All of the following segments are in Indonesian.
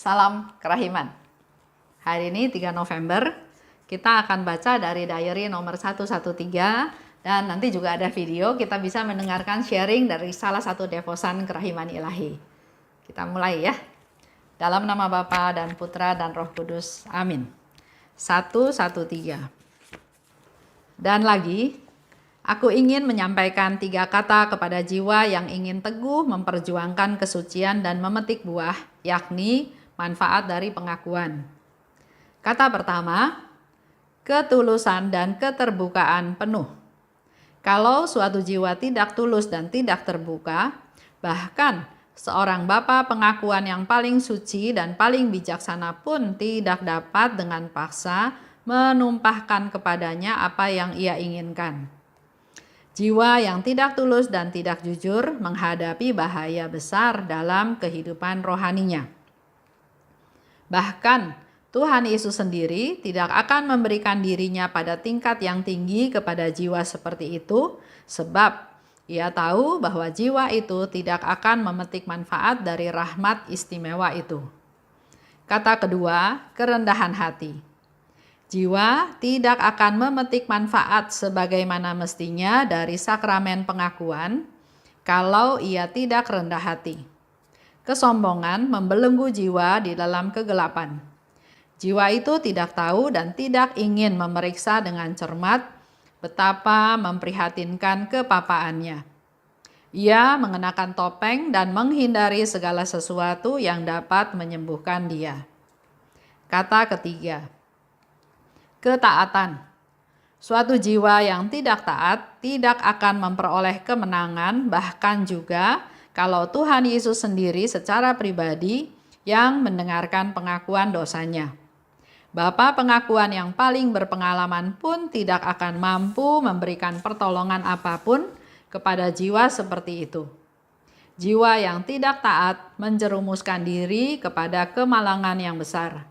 Salam Kerahiman. Hari ini 3 November, kita akan baca dari diary nomor 113 dan nanti juga ada video, kita bisa mendengarkan sharing dari salah satu devosan Kerahiman Ilahi. Kita mulai ya. Dalam nama Bapa dan Putra dan Roh Kudus. Amin. 113. Dan lagi, aku ingin menyampaikan 3 kata kepada jiwa yang ingin teguh memperjuangkan kesucian dan memetik buah, yakni manfaat dari pengakuan. Kata pertama, ketulusan dan keterbukaan penuh. Kalau suatu jiwa tidak tulus dan tidak terbuka, bahkan seorang bapa pengakuan yang paling suci dan paling bijaksana pun tidak dapat dengan paksa menumpahkan kepadanya apa yang ia inginkan. Jiwa yang tidak tulus dan tidak jujur menghadapi bahaya besar dalam kehidupan rohaninya. Bahkan Tuhan Yesus sendiri tidak akan memberikan dirinya pada tingkat yang tinggi kepada jiwa seperti itu, sebab ia tahu bahwa jiwa itu tidak akan memetik manfaat dari rahmat istimewa itu. Kata kedua, kerendahan hati. Jiwa tidak akan memetik manfaat sebagaimana mestinya dari sakramen pengakuan kalau ia tidak rendah hati. Kesombongan membelenggu jiwa di dalam kegelapan. Jiwa itu tidak tahu dan tidak ingin memeriksa dengan cermat betapa memprihatinkan kepapaannya. Ia mengenakan topeng dan menghindari segala sesuatu yang dapat menyembuhkan dia. Kata ketiga, ketaatan. Suatu jiwa yang tidak taat tidak akan memperoleh kemenangan, bahkan juga kalau Tuhan Yesus sendiri secara pribadi yang mendengarkan pengakuan dosanya. Bapa pengakuan yang paling berpengalaman pun tidak akan mampu memberikan pertolongan apapun kepada jiwa seperti itu. Jiwa yang tidak taat menjerumuskan diri kepada kemalangan yang besar.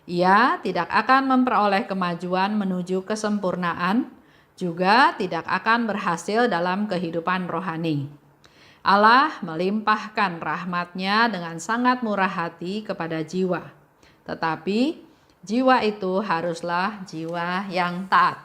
Ia tidak akan memperoleh kemajuan menuju kesempurnaan, juga tidak akan berhasil dalam kehidupan rohani. Allah melimpahkan rahmat-Nya dengan sangat murah hati kepada jiwa. Tetapi jiwa itu haruslah jiwa yang taat.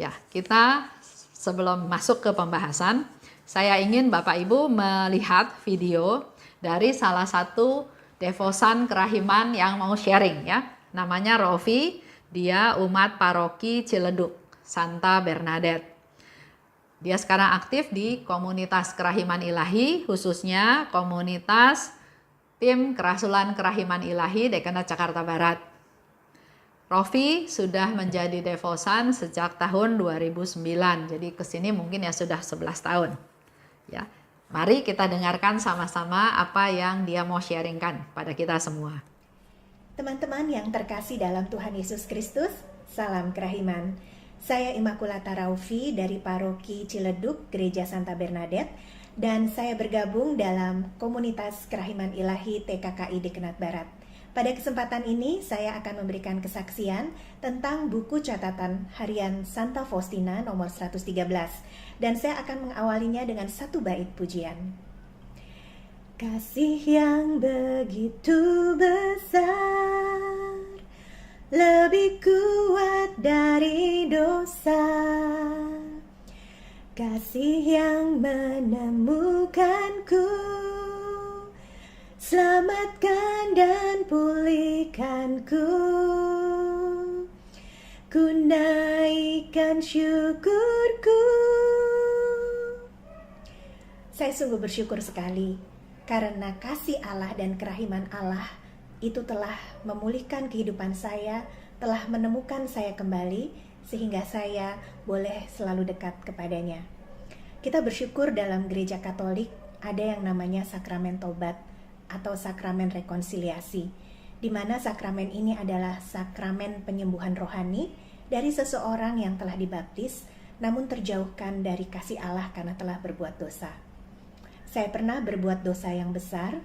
Ya, kita sebelum masuk ke pembahasan, saya ingin Bapak Ibu melihat video dari salah satu devosan Kerahiman yang mau sharing ya. Namanya Rofi, dia umat paroki Ciledug, Santa Bernadette. Dia sekarang aktif di komunitas Kerahiman Ilahi, khususnya komunitas tim Kerasulan Kerahiman Ilahi Dekanat Jakarta Barat. Rofi sudah menjadi devosan sejak tahun 2009, jadi kesini mungkin ya sudah 11 tahun. Ya. Mari kita dengarkan sama-sama apa yang dia mau sharingkan pada kita semua. Teman-teman yang terkasih dalam Tuhan Yesus Kristus, salam Kerahiman. Saya Immaculata Raufi dari Paroki Ciledug, Gereja Santa Bernadette, dan saya bergabung dalam komunitas Kerahiman Ilahi TKKI Dekanat Barat. Pada kesempatan ini saya akan memberikan kesaksian tentang buku catatan harian Santa Faustina nomor 113, dan saya akan mengawalinya dengan satu bait pujian. Kasih yang begitu besar, lebih kuat dari dosa, kasih yang menemukanku, selamatkan dan pulihkanku. Ku naikkan syukurku. Saya sungguh bersyukur sekali karena kasih Allah dan kerahiman Allah itu telah memulihkan kehidupan saya, telah menemukan saya kembali sehingga saya boleh selalu dekat kepadanya. Kita bersyukur dalam gereja Katolik ada yang namanya sakramen tobat atau sakramen rekonsiliasi, di mana sakramen ini adalah sakramen penyembuhan rohani dari seseorang yang telah dibaptis namun terjauhkan dari kasih Allah karena telah berbuat dosa. Saya pernah berbuat dosa yang besar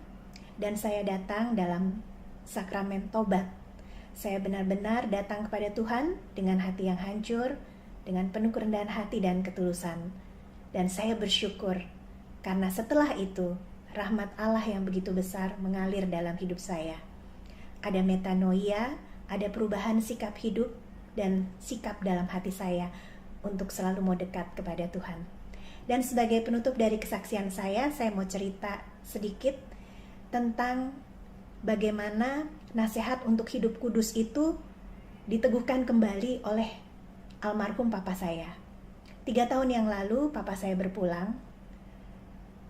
dan saya datang dalam sakramen tobat. Saya benar-benar datang kepada Tuhan dengan hati yang hancur, dengan penuh kerendahan hati dan ketulusan. Dan saya bersyukur karena setelah itu rahmat Allah yang begitu besar mengalir dalam hidup saya. Ada metanoia, ada perubahan sikap hidup dan sikap dalam hati saya untuk selalu mau dekat kepada Tuhan. Dan sebagai penutup dari kesaksian saya mau cerita sedikit tentang bagaimana nasihat untuk hidup kudus itu diteguhkan kembali oleh almarhum papa saya. 3 tahun yang lalu papa saya berpulang,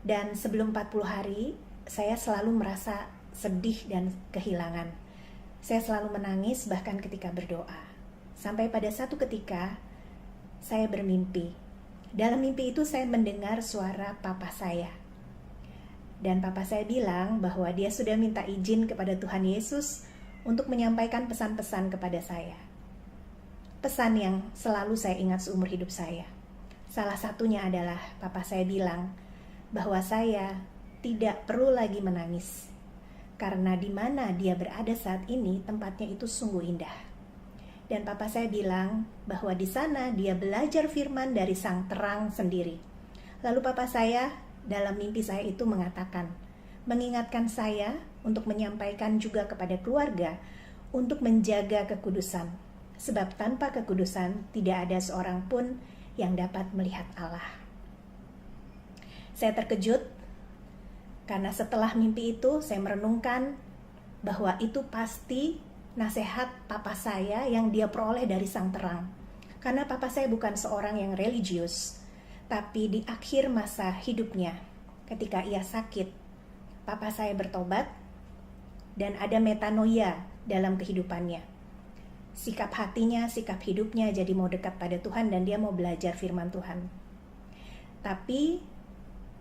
dan sebelum 40 hari saya selalu merasa sedih dan kehilangan. Saya selalu menangis bahkan ketika berdoa. Sampai pada satu ketika saya bermimpi. Dalam mimpi itu saya mendengar suara papa saya. Dan papa saya bilang bahwa dia sudah minta izin kepada Tuhan Yesus untuk menyampaikan pesan-pesan kepada saya. Pesan yang selalu saya ingat seumur hidup saya. Salah satunya adalah papa saya bilang bahwa saya tidak perlu lagi menangis. Karena di mana dia berada saat ini tempatnya itu sungguh indah. Dan papa saya bilang bahwa di sana dia belajar firman dari sang terang sendiri. Lalu papa saya dalam mimpi saya itu mengingatkan saya untuk menyampaikan juga kepada keluarga untuk menjaga kekudusan. Sebab tanpa kekudusan tidak ada seorang pun yang dapat melihat Allah. Saya terkejut karena setelah mimpi itu saya merenungkan bahwa itu pasti nasihat papa saya yang dia peroleh dari sang terang. Karena papa saya bukan seorang yang religius, tapi di akhir masa hidupnya, ketika ia sakit, papa saya bertobat dan ada metanoia dalam kehidupannya. Sikap hatinya, sikap hidupnya jadi mau dekat pada Tuhan dan dia mau belajar firman Tuhan. Tapi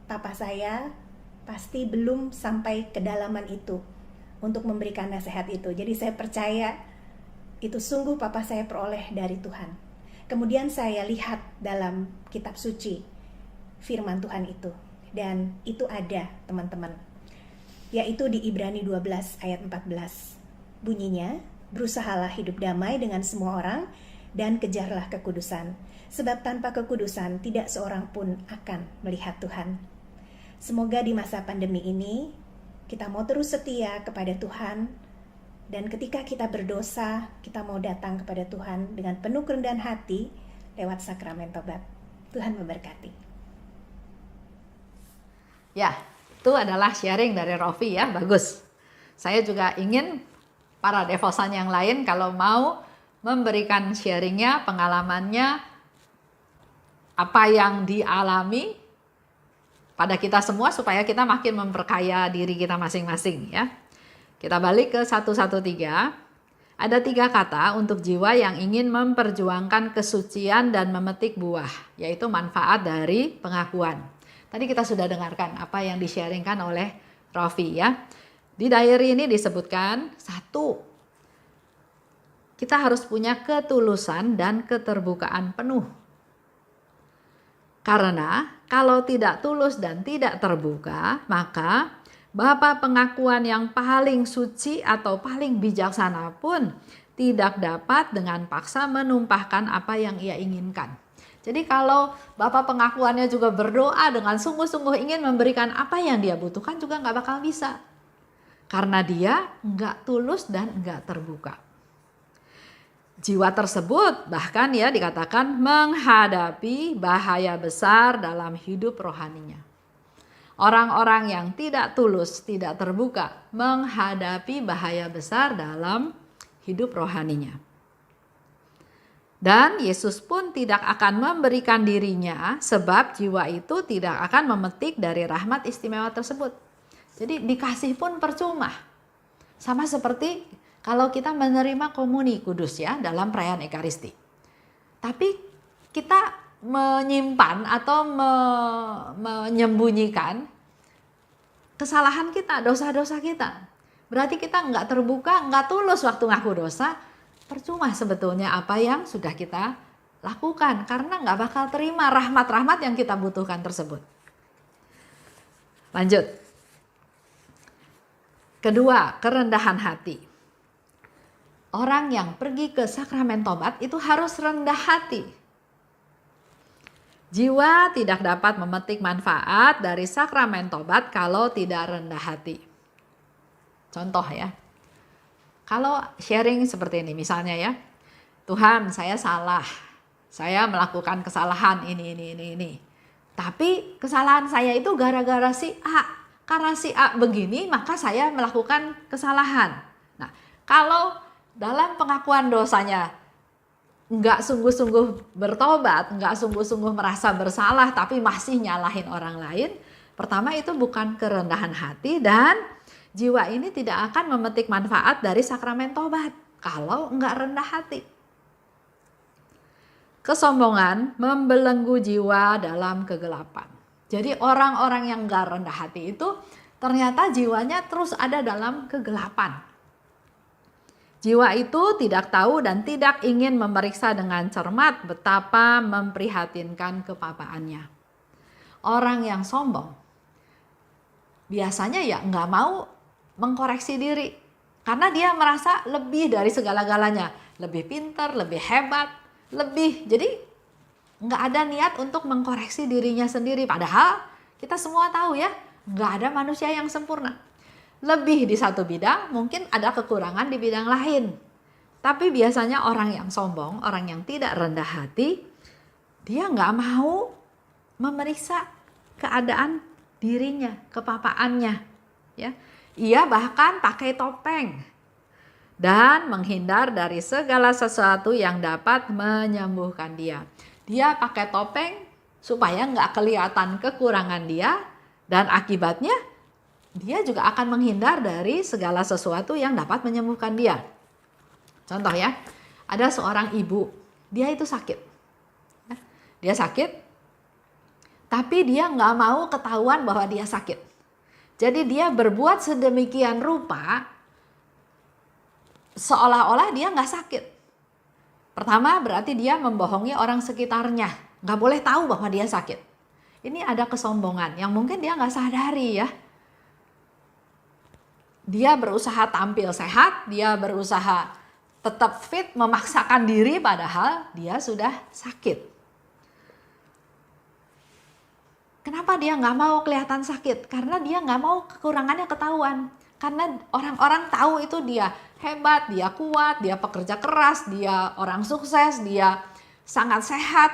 papa saya pasti belum sampai kedalaman itu untuk memberikan nasihat itu. Jadi saya percaya itu sungguh papa saya peroleh dari Tuhan. Kemudian saya lihat dalam kitab suci firman Tuhan itu. Dan itu ada, teman-teman. Yaitu di Ibrani 12 ayat 14. Bunyinya, berusahalah hidup damai dengan semua orang dan kejarlah kekudusan. Sebab tanpa kekudusan tidak seorang pun akan melihat Tuhan. Semoga di masa pandemi ini kita mau terus setia kepada Tuhan, dan ketika kita berdosa, kita mau datang kepada Tuhan dengan penuh kerendahan hati lewat sakramen tobat. Tuhan memberkati. Ya, itu adalah sharing dari Rofi ya, bagus. Saya juga ingin para devosan yang lain kalau mau memberikan sharingnya, pengalamannya, apa yang dialami pada kita semua supaya kita makin memperkaya diri kita masing-masing ya. Kita balik ke 113. Ada 3 kata untuk jiwa yang ingin memperjuangkan kesucian dan memetik buah, yaitu manfaat dari pengakuan. Tadi kita sudah dengarkan apa yang di-sharingkan oleh Rofi ya. Di diary ini disebutkan 1, kita harus punya ketulusan dan keterbukaan penuh. Karena kalau tidak tulus dan tidak terbuka, maka Bapa pengakuan yang paling suci atau paling bijaksana pun tidak dapat dengan paksa menumpahkan apa yang ia inginkan. Jadi kalau Bapa pengakuannya juga berdoa dengan sungguh-sungguh ingin memberikan apa yang dia butuhkan juga nggak bakal bisa. Karena dia nggak tulus dan nggak terbuka. Jiwa tersebut bahkan ya dikatakan menghadapi bahaya besar dalam hidup rohaninya. Orang-orang yang tidak tulus, tidak terbuka menghadapi bahaya besar dalam hidup rohaninya. Dan Yesus pun tidak akan memberikan dirinya sebab jiwa itu tidak akan memetik dari rahmat istimewa tersebut. Jadi dikasih pun percuma. Sama seperti kalau kita menerima komuni kudus ya dalam perayaan Ekaristi. Tapi kita menyimpan atau menyembunyikan kesalahan kita, dosa-dosa kita. Berarti kita nggak terbuka, nggak tulus waktu ngaku dosa. Percuma sebetulnya apa yang sudah kita lakukan. Karena nggak bakal terima rahmat-rahmat yang kita butuhkan tersebut. Lanjut. Kedua, kerendahan hati. Orang yang pergi ke sakramen tobat itu harus rendah hati. Jiwa tidak dapat memetik manfaat dari sakramen tobat kalau tidak rendah hati. Contoh ya, kalau sharing seperti ini misalnya ya, Tuhan saya salah, saya melakukan kesalahan ini. Tapi kesalahan saya itu gara-gara si A. Karena si A begini maka saya melakukan kesalahan. Nah, kalau dalam pengakuan dosanya nggak sungguh-sungguh bertobat, nggak sungguh-sungguh merasa bersalah tapi masih nyalahin orang lain, pertama itu bukan kerendahan hati dan jiwa ini tidak akan memetik manfaat dari sakramen tobat kalau nggak rendah hati. Kesombongan membelenggu jiwa dalam kegelapan. Jadi orang-orang yang nggak rendah hati itu ternyata jiwanya terus ada dalam kegelapan. Jiwa itu tidak tahu dan tidak ingin memeriksa dengan cermat betapa memprihatinkan kepapaannya. Orang yang sombong biasanya ya nggak mau mengkoreksi diri karena dia merasa lebih dari segala-galanya, lebih pintar, lebih hebat, lebih. Jadi nggak ada niat untuk mengkoreksi dirinya sendiri. Padahal kita semua tahu ya, nggak ada manusia yang sempurna. Lebih di satu bidang, mungkin ada kekurangan di bidang lain. Tapi biasanya orang yang sombong, orang yang tidak rendah hati, dia nggak mau memeriksa keadaan dirinya, kepapaannya. Ya, ia bahkan pakai topeng dan menghindar dari segala sesuatu yang dapat menyembuhkan dia. Dia pakai topeng supaya nggak kelihatan kekurangan dia dan akibatnya dia juga akan menghindar dari segala sesuatu yang dapat menyembuhkan dia. Contoh ya, ada seorang ibu, dia itu sakit. Dia sakit, tapi dia nggak mau ketahuan bahwa dia sakit. Jadi dia berbuat sedemikian rupa, seolah-olah dia nggak sakit. Pertama berarti dia membohongi orang sekitarnya, nggak boleh tahu bahwa dia sakit. Ini ada kesombongan yang mungkin dia nggak sadari ya. Dia berusaha tampil sehat, dia berusaha tetap fit, memaksakan diri padahal dia sudah sakit. Kenapa dia nggak mau kelihatan sakit? Karena dia nggak mau kekurangannya ketahuan. Karena orang-orang tahu itu dia hebat, dia kuat, dia pekerja keras, dia orang sukses, dia sangat sehat.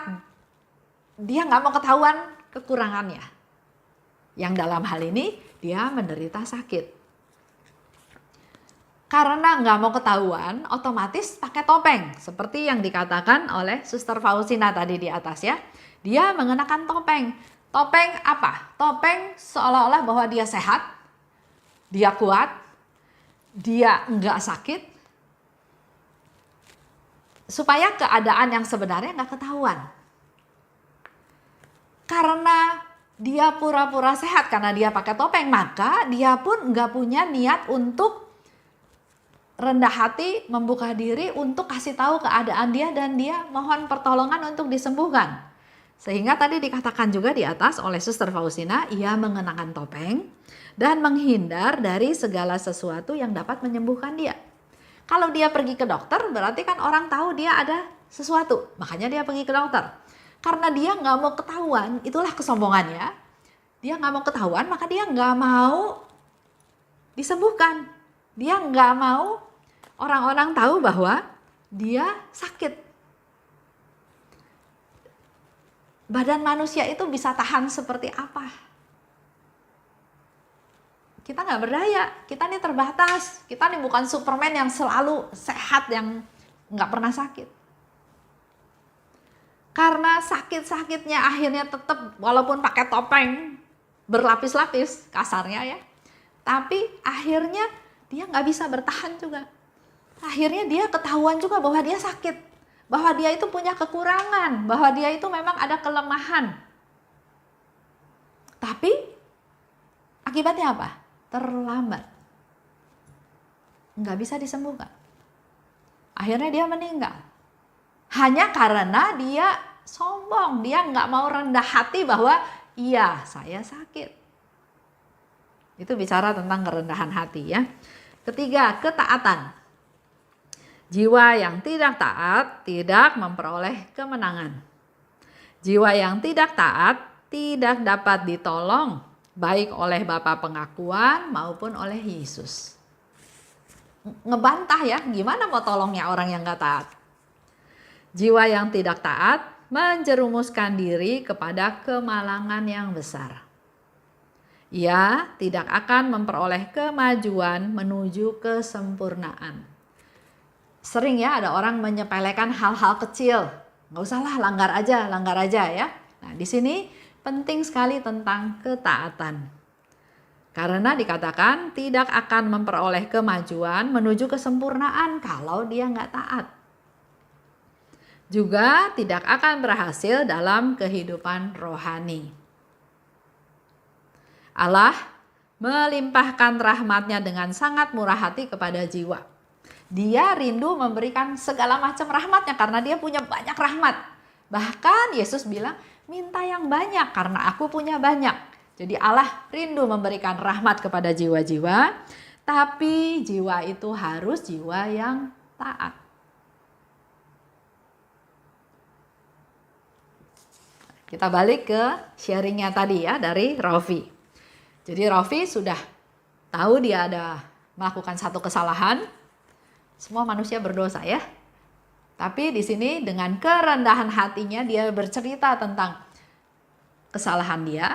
Dia nggak mau ketahuan kekurangannya. Yang dalam hal ini dia menderita sakit. Karena nggak mau ketahuan, otomatis pakai topeng. Seperti yang dikatakan oleh Suster Faustina tadi di atas ya. Dia mengenakan topeng. Topeng apa? Topeng seolah-olah bahwa dia sehat, dia kuat, dia nggak sakit. Supaya keadaan yang sebenarnya nggak ketahuan. Karena dia pura-pura sehat, karena dia pakai topeng, maka dia pun nggak punya niat untuk rendah hati, membuka diri untuk kasih tahu keadaan dia dan dia mohon pertolongan untuk disembuhkan. Sehingga tadi dikatakan juga di atas oleh Suster Faustina, ia mengenakan topeng dan menghindar dari segala sesuatu yang dapat menyembuhkan dia. Kalau dia pergi ke dokter berarti kan orang tahu dia ada sesuatu, makanya dia pergi ke dokter. Karena dia nggak mau ketahuan, itulah kesombongannya. Dia nggak mau ketahuan, maka dia nggak mau disembuhkan. Dia nggak mau orang-orang tahu bahwa dia sakit. Badan manusia itu bisa tahan seperti apa? Kita nggak berdaya, kita ini terbatas. Kita ini bukan Superman yang selalu sehat, yang nggak pernah sakit. Karena sakit-sakitnya akhirnya tetap walaupun pakai topeng berlapis-lapis kasarnya ya. Tapi akhirnya dia nggak bisa bertahan juga. Akhirnya dia ketahuan juga bahwa dia sakit. Bahwa dia itu punya kekurangan. Bahwa dia itu memang ada kelemahan. Tapi akibatnya apa? Terlambat. Nggak bisa disembuhkan. Akhirnya dia meninggal. Hanya karena dia sombong. Dia nggak mau rendah hati bahwa iya saya sakit. Itu bicara tentang kerendahan hati ya. Ketiga, ketaatan. Jiwa yang tidak taat tidak memperoleh kemenangan. Jiwa yang tidak taat tidak dapat ditolong baik oleh Bapa pengakuan maupun oleh Yesus. Ngebantah ya, gimana mau tolongnya orang yang gak taat? Jiwa yang tidak taat menjerumuskan diri kepada kemalangan yang besar. Ia tidak akan memperoleh kemajuan menuju kesempurnaan. Sering ya ada orang menyepelekan hal-hal kecil. Nggak usahlah, langgar aja ya. Nah, di sini penting sekali tentang ketaatan. Karena dikatakan tidak akan memperoleh kemajuan menuju kesempurnaan kalau dia nggak taat. Juga tidak akan berhasil dalam kehidupan rohani. Allah melimpahkan rahmat-Nya dengan sangat murah hati kepada jiwa. Dia rindu memberikan segala macam rahmat-Nya karena dia punya banyak rahmat. Bahkan Yesus bilang, minta yang banyak karena aku punya banyak. Jadi Allah rindu memberikan rahmat kepada jiwa-jiwa, tapi jiwa itu harus jiwa yang taat. Kita balik ke sharingnya tadi ya dari Rofi. Jadi Rofi sudah tahu dia ada melakukan satu kesalahan. Semua manusia berdosa ya. Tapi di sini dengan kerendahan hatinya dia bercerita tentang kesalahan dia.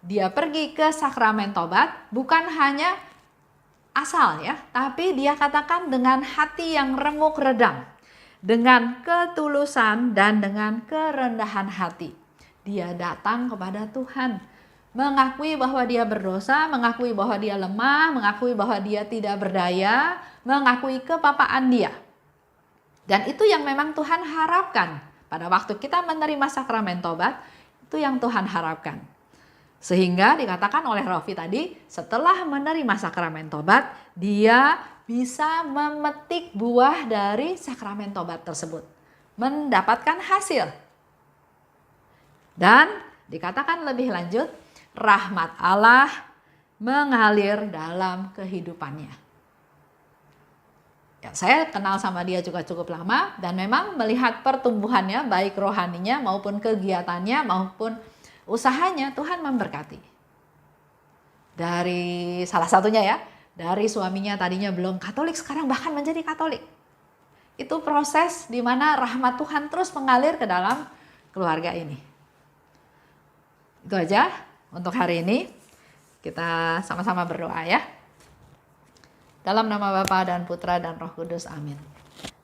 Dia pergi ke sakramen tobat bukan hanya asal ya, tapi dia katakan dengan hati yang remuk redam, dengan ketulusan dan dengan kerendahan hati. Dia datang kepada Tuhan, mengakui bahwa dia berdosa, mengakui bahwa dia lemah, mengakui bahwa dia tidak berdaya, mengakui kepapaan dia. Dan itu yang memang Tuhan harapkan. Pada waktu kita menerima sakramen tobat, itu yang Tuhan harapkan. Sehingga dikatakan oleh Rofi tadi, setelah menerima sakramen tobat, dia bisa memetik buah dari sakramen tobat tersebut. Mendapatkan hasil. Dan dikatakan lebih lanjut, rahmat Allah mengalir dalam kehidupannya. Ya, saya kenal sama dia juga cukup lama dan memang melihat pertumbuhannya baik rohaninya maupun kegiatannya maupun usahanya Tuhan memberkati. Dari salah satunya ya, dari suaminya tadinya belum Katolik sekarang bahkan menjadi Katolik. Itu proses di mana rahmat Tuhan terus mengalir ke dalam keluarga ini. Itu aja untuk hari ini. Kita sama-sama berdoa ya. Dalam nama Bapa dan Putra dan Roh Kudus, amin.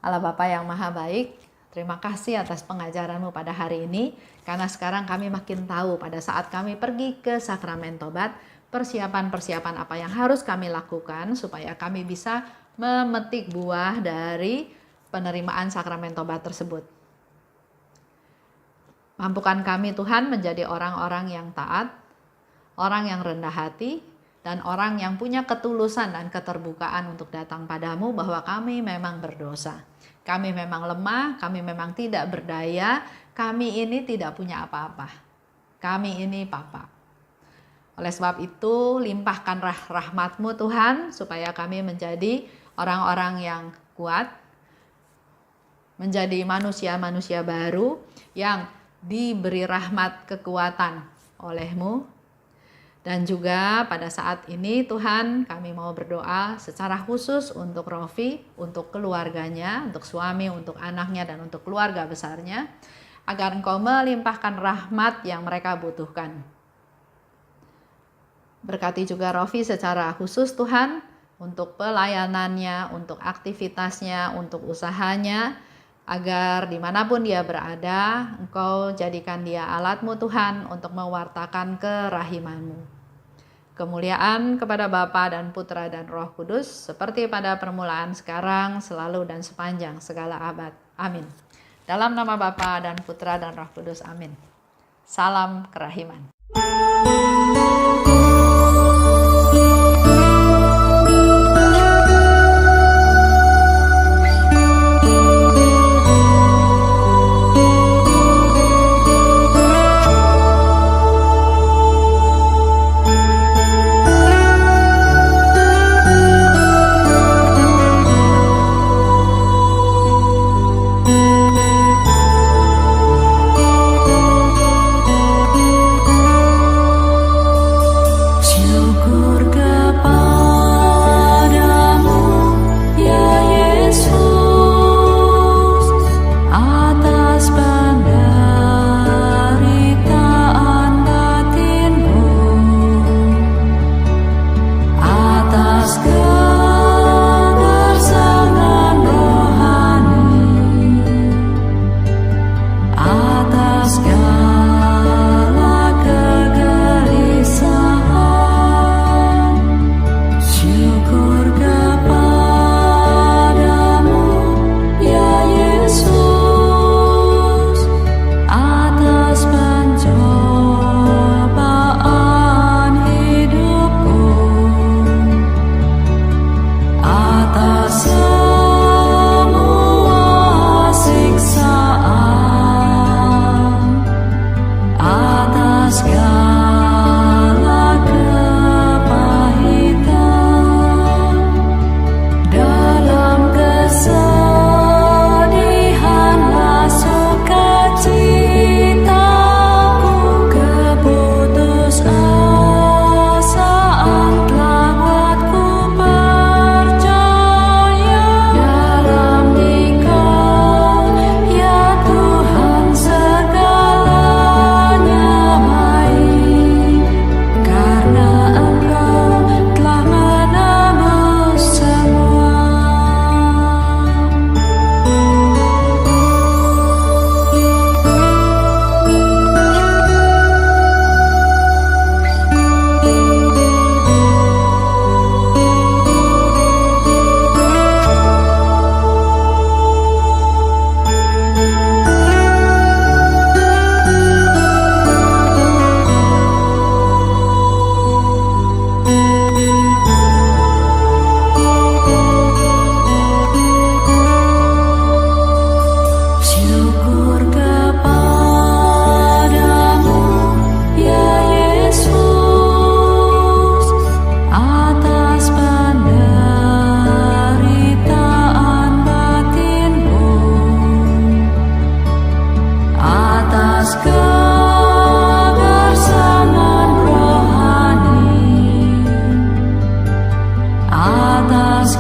Allah Bapa yang maha baik, terima kasih atas pengajaran-Mu pada hari ini. Karena sekarang kami makin tahu pada saat kami pergi ke sakramen tobat, persiapan-persiapan apa yang harus kami lakukan supaya kami bisa memetik buah dari penerimaan sakramen tobat tersebut. Mampukan kami Tuhan menjadi orang-orang yang taat, orang yang rendah hati, dan orang yang punya ketulusan dan keterbukaan untuk datang padamu bahwa kami memang berdosa. Kami memang lemah, kami memang tidak berdaya, kami ini tidak punya apa-apa. Kami ini Papa. Oleh sebab itu, limpahkan rahmat-Mu Tuhan, supaya kami menjadi orang-orang yang kuat, menjadi manusia-manusia baru yang diberi rahmat kekuatan oleh-Mu. Dan juga pada saat ini Tuhan kami mau berdoa secara khusus untuk Rofi, untuk keluarganya, untuk suami, untuk anaknya dan untuk keluarga besarnya, agar Engkau melimpahkan rahmat yang mereka butuhkan. Berkati juga Rofi secara khusus Tuhan, untuk pelayanannya, untuk aktivitasnya, untuk usahanya, agar dimanapun dia berada, Engkau jadikan dia alat-Mu Tuhan untuk mewartakan kerahiman-Mu. Kemuliaan kepada Bapa dan Putra dan Roh Kudus, seperti pada permulaan, sekarang, selalu dan sepanjang segala abad. Amin. Dalam nama Bapa dan Putra dan Roh Kudus, amin. Salam kerahiman. atas